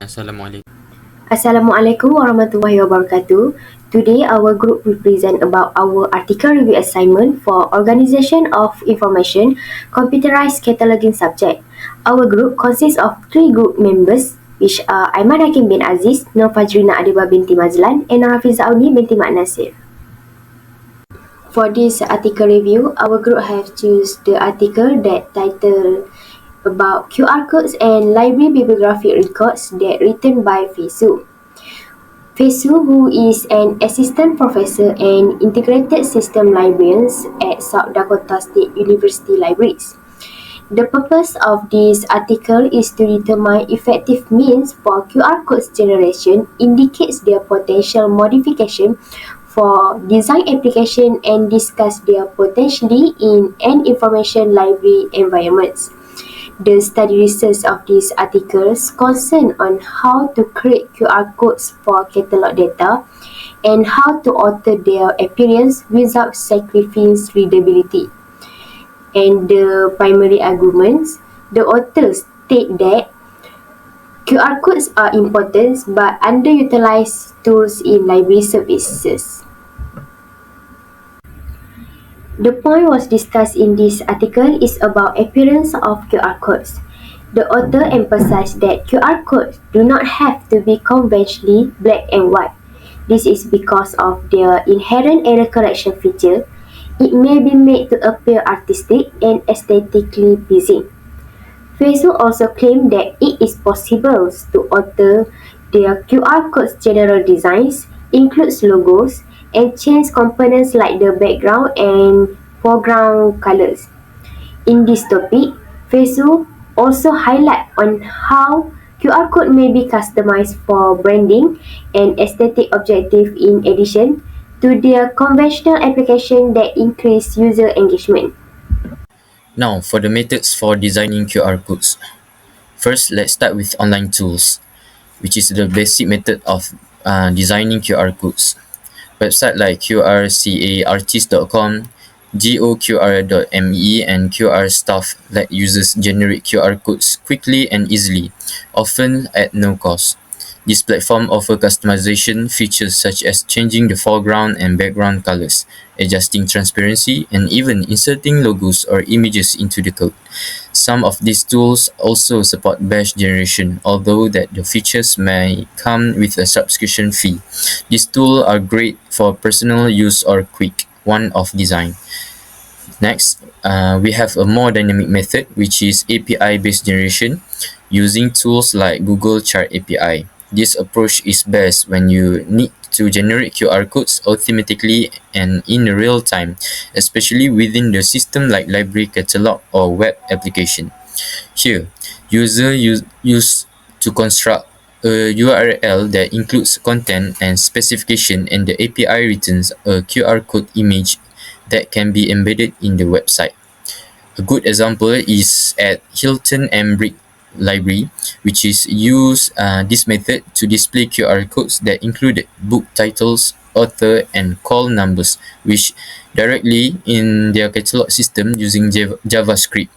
Assalamualaikum. Assalamualaikum warahmatullahi wabarakatuh. Today our group will present about our article review assignment for Organization of Information Computerized Cataloging subject. Our group consists of 3 group members which are Aiman Hakim bin Aziz, Nur Fajrina Adiba binti Mazlan and Hafiza Audi binti Mak Nasir. For this article review, our group have choose the article that titled about QR codes and library bibliographic records that written by Fesu. Fesu, who is an assistant professor and integrated system librarian at South Dakota State University Libraries. The purpose of this article is to determine effective means for QR codes generation, indicates their potential modification for design application and discuss their potentially in an information library environments. The study research of these articles concern on how to create QR codes for catalog data and how to alter their appearance without sacrificing readability. And the primary arguments, the authors state that QR codes are important but underutilized tools in library services. The point was discussed in this article is about appearance of QR codes. The author emphasized that QR codes do not have to be conventionally black and white. This is because of their inherent error correction feature. It may be made to appear artistic and aesthetically pleasing. Facebook also claimed that it is possible to alter their QR codes general designs, includes logos, and change components like the background and foreground colors. In this topic, Facebook also highlight on how QR code may be customized for branding and aesthetic objective in addition to their conventional application that increase user engagement. Now, for the methods for designing QR codes. First, let's start with online tools, which is the basic method of designing QR codes. Websites like qrcartist.com, goqr.me, and QR Stuff let users generate QR codes quickly and easily, often at no cost. This platform offers customization features such as changing the foreground and background colors, adjusting transparency, and even inserting logos or images into the code. Some of these tools also support batch generation, although that the features may come with a subscription fee. These tools are great for personal use or quick one-off design. Next, we have a more dynamic method, which is API-based generation using tools like Google Chart API. This approach is best when you need to generate QR codes automatically and in real time, especially within the system like library catalog or web application. Here, use to construct a URL that includes content and specification, and the API returns a QR code image that can be embedded in the website. A good example is at Hilton and Brick Library, which is use this method to display QR codes that included book titles, author, and call numbers, which directly in their catalog system using JavaScript.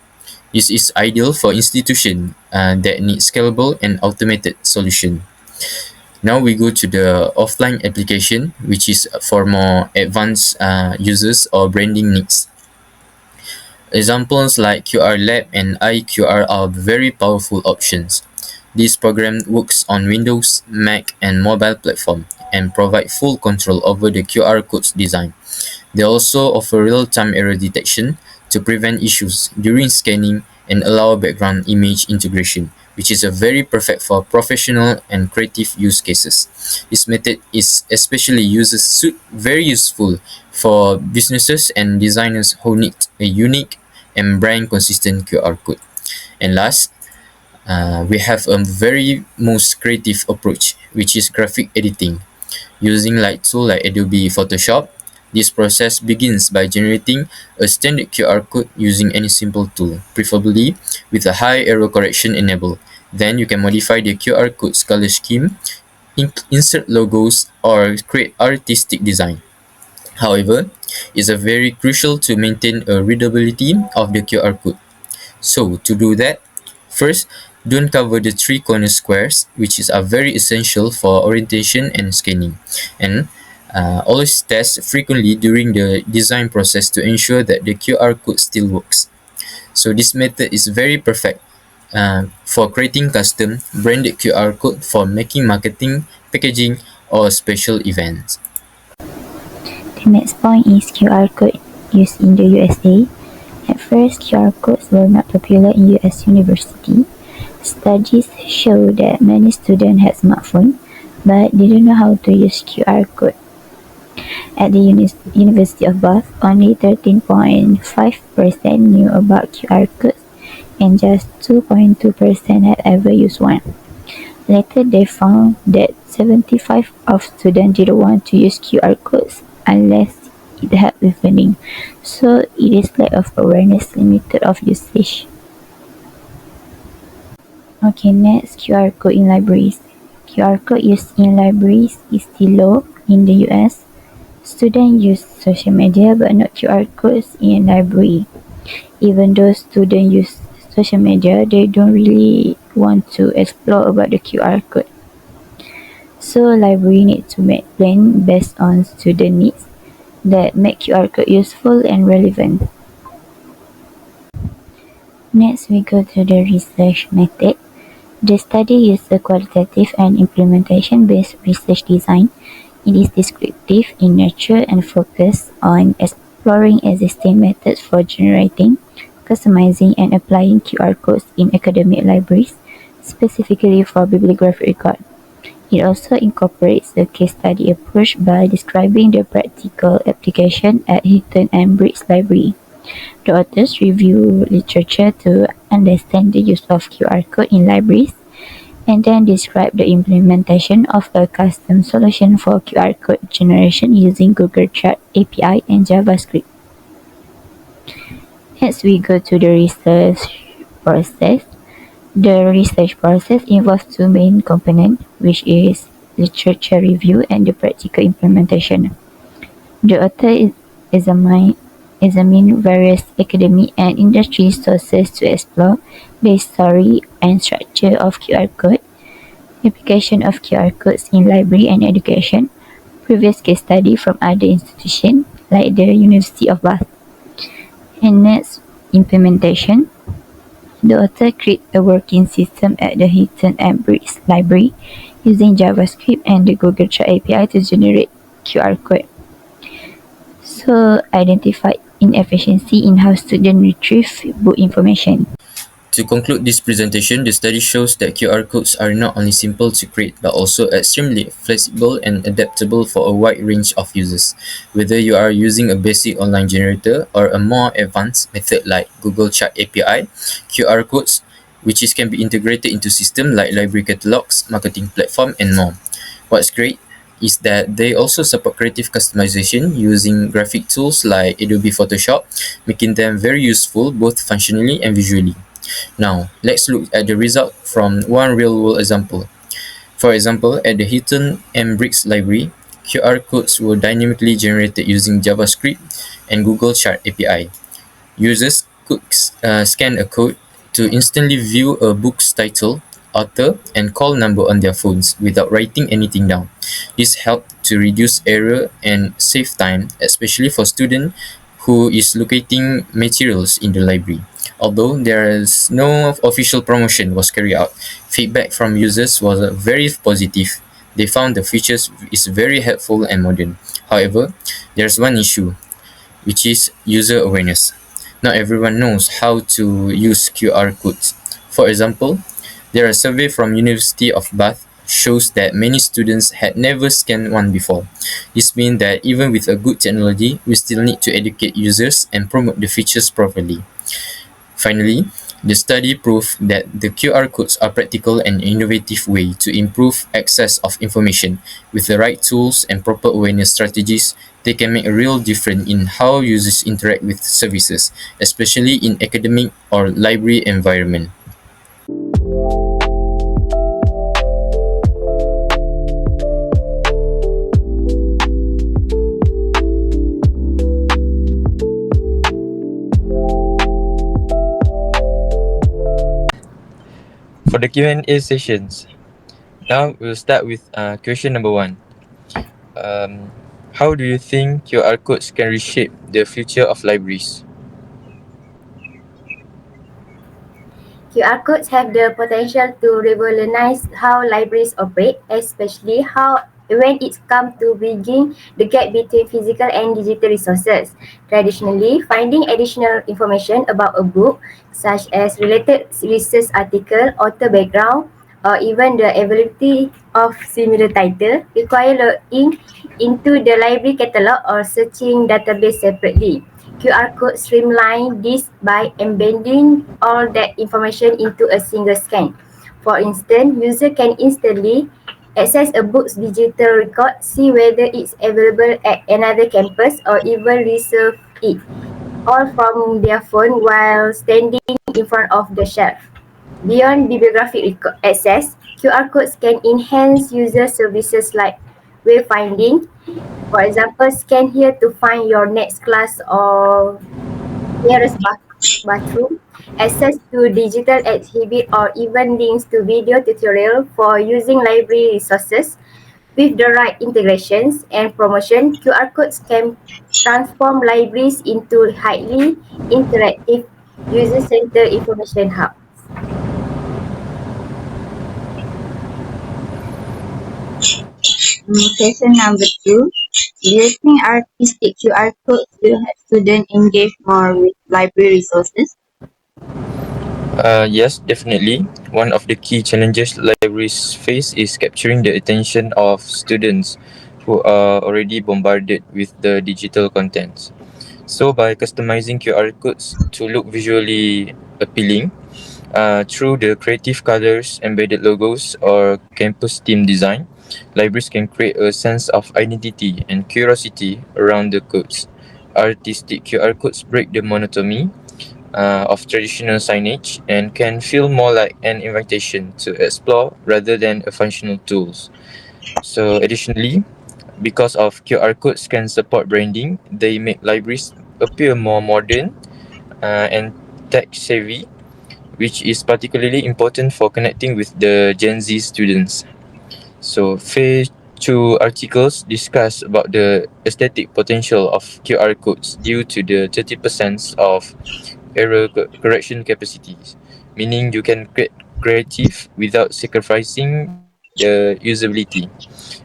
This is ideal for institutions that need scalable and automated solution. Now we go to the offline application, which is for more advanced users or branding needs. Examples like QR Lab and iQR are very powerful options. This program works on Windows, Mac, and mobile platform and provide full control over the QR codes design. They also offer real-time error detection to prevent issues during scanning and allow background image integration, which is a very perfect for professional and creative use cases. This method is especially very useful for businesses and designers who need a unique and brand consistent QR code. And last, we have a very most creative approach, which is graphic editing. Using like tool like Adobe Photoshop, this process begins by generating a standard QR code using any simple tool, preferably with a high error correction enabled. Then you can modify the QR code's color scheme, insert logos, or create artistic design. However, it's a very crucial to maintain a readability of the QR code. So to do that, first, Don't cover the three corner squares, which are very essential for orientation and scanning. And always test frequently during the design process to ensure that the QR code still works. So this method is very perfect for creating custom branded QR code for making marketing, packaging, or special events. The next point is QR code used in the USA. At first, QR codes were not popular in US university. Studies show that many students had smartphones but didn't know how to use QR code. At the University of Bath, only 13.5% knew about QR codes and just 2.2% had ever used one. Later, they found that 75% of students didn't want to use QR codes unless it helped with learning. So it is lack of awareness limited of usage. Okay, next, QR code in libraries. QR code used in libraries is still low in the US. Students use social media but not QR codes in library. Even though students use social media, they don't really want to explore about the QR code. So library need to make plan based on student needs that make QR code useful and relevant. Next, we go to the research method. The study uses a qualitative and implementation-based research design. It is descriptive in nature and focused on exploring existing methods for generating, customizing, and applying QR codes in academic libraries, specifically for bibliographic record. It also incorporates a case study approach by describing the practical application at Hilton and Briggs Library. The authors review literature to understand the use of QR code in libraries and then describe the implementation of a custom solution for QR code generation using Google Chat API and JavaScript. Next, we go to the research process. The research process involves two main components, which is literature review and the practical implementation. The author examine various academic and industry sources to explore the history and structure of QR code, application of QR codes in library and education, previous case study from other institutions like the University of Bath. And next, implementation. The author created a working system at the Hilton and Briggs Library using JavaScript and the Google Chat API to generate QR code. So, identify inefficiency in how students retrieve book information. To conclude this presentation, the study shows that QR codes are not only simple to create but also extremely flexible and adaptable for a wide range of users. Whether you are using a basic online generator or a more advanced method like Google Chat API, QR codes, which can be integrated into systems like library catalogs, marketing platform, and more. What's great is that they also support creative customization using graphic tools like Adobe Photoshop, making them very useful both functionally and visually. Now, let's look at the result from one real-world example. For example, at the Hilton and Briggs Library, QR codes were dynamically generated using JavaScript and Google Chat API. Users could scan a code to instantly view a book's title, author, and call number on their phones without writing anything down. This helped to reduce error and save time, especially for students who is locating materials in the library. Although there is no official promotion was carried out, feedback from users was very positive. They found the features is very helpful and modern. However, there's one issue, which is user awareness. Not everyone knows how to use QR codes. For example, there are a survey from University of Bath shows that many students had never scanned one before. This means that even with a good technology, we still need to educate users and promote the features properly. Finally, the study proved that the QR codes are practical and innovative way to improve access of information. With the right tools and proper awareness strategies, they can make a real difference in how users interact with services, especially in academic or library environment. For the Q&A sessions, now we'll start with question number one. Um, how do you think QR codes can reshape the future of libraries? QR codes have the potential to revolutionize how libraries operate, especially how when it comes to bridging the gap between physical and digital resources. Traditionally, finding additional information about a book, such as related research article, author background, or even the availability of similar title, require logging into the library catalog or searching database separately. QR code streamline this by embedding all that information into a single scan. For instance, user can instantly access a book's digital record, see whether it's available at another campus, or even reserve it, all from their phone while standing in front of the shelf. Beyond bibliographic access, QR codes can enhance user services like wayfinding. For example, scan here to find your next class or nearest bathroom, access to digital exhibit or even links to video tutorial for using library resources. With the right integrations and promotion, QR codes can transform libraries into highly interactive user-centered information hub. Question number two. Do you think artistic QR codes will help students engage more with library resources? Yes, definitely. One of the key challenges libraries face is capturing the attention of students who are already bombarded with the digital contents. So, by customizing QR codes to look visually appealing, through the creative colors, embedded logos, or campus theme design, libraries can create a sense of identity and curiosity around the codes. Artistic QR codes break the monotony of traditional signage and can feel more like an invitation to explore rather than a functional tools. So additionally, because of QR codes can support branding, they make libraries appear more modern and tech savvy, which is particularly important for connecting with the Gen Z students. So Fei Chu articles discuss about the aesthetic potential of QR codes due to the 30% of error correction capacities, meaning you can create creative without sacrificing the usability.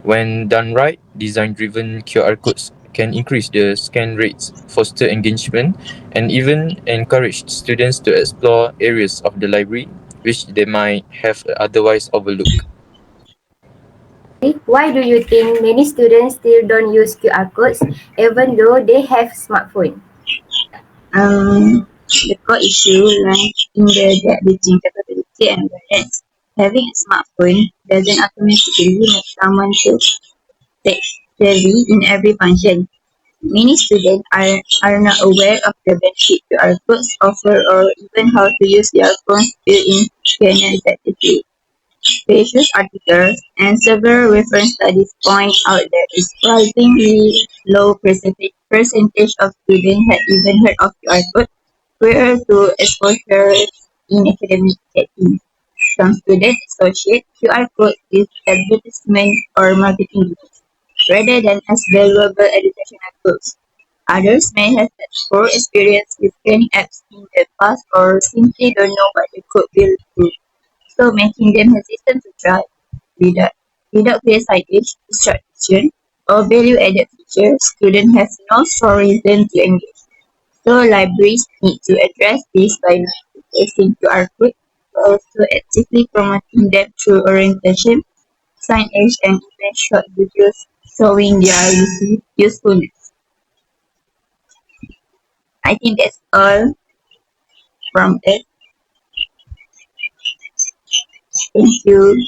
When done right, design-driven QR codes can increase the scan rates, foster engagement, and even encourage students to explore areas of the library which they might have otherwise overlooked. Why do you think many students still don't use QR codes even though they have smartphone? The core issue lies in the gap between capability and awareness. Having a smartphone doesn't automatically make someone so tech savvy in every function. Many students are not aware of the benefit QR codes offer or even how to use their phone's built-in scanner effectively. Facial articles and several reference studies point out that a surprisingly low percentage of students had even heard of QR code prior to exposure in academic settings. Some students associate QR code with advertisement or marketing tools, rather than as valuable educational tools. Others may have had poor experience with scanning apps in the past or simply don't know what the code will do, so making them hesitant to try. Without, without clear signage, instruction, or value-added features, students have no strong reason to engage. So libraries need to address this by not replacing QR codes, but also actively promoting them through orientation, signage, and even short videos showing their usefulness. I think that's all from it. Thank you.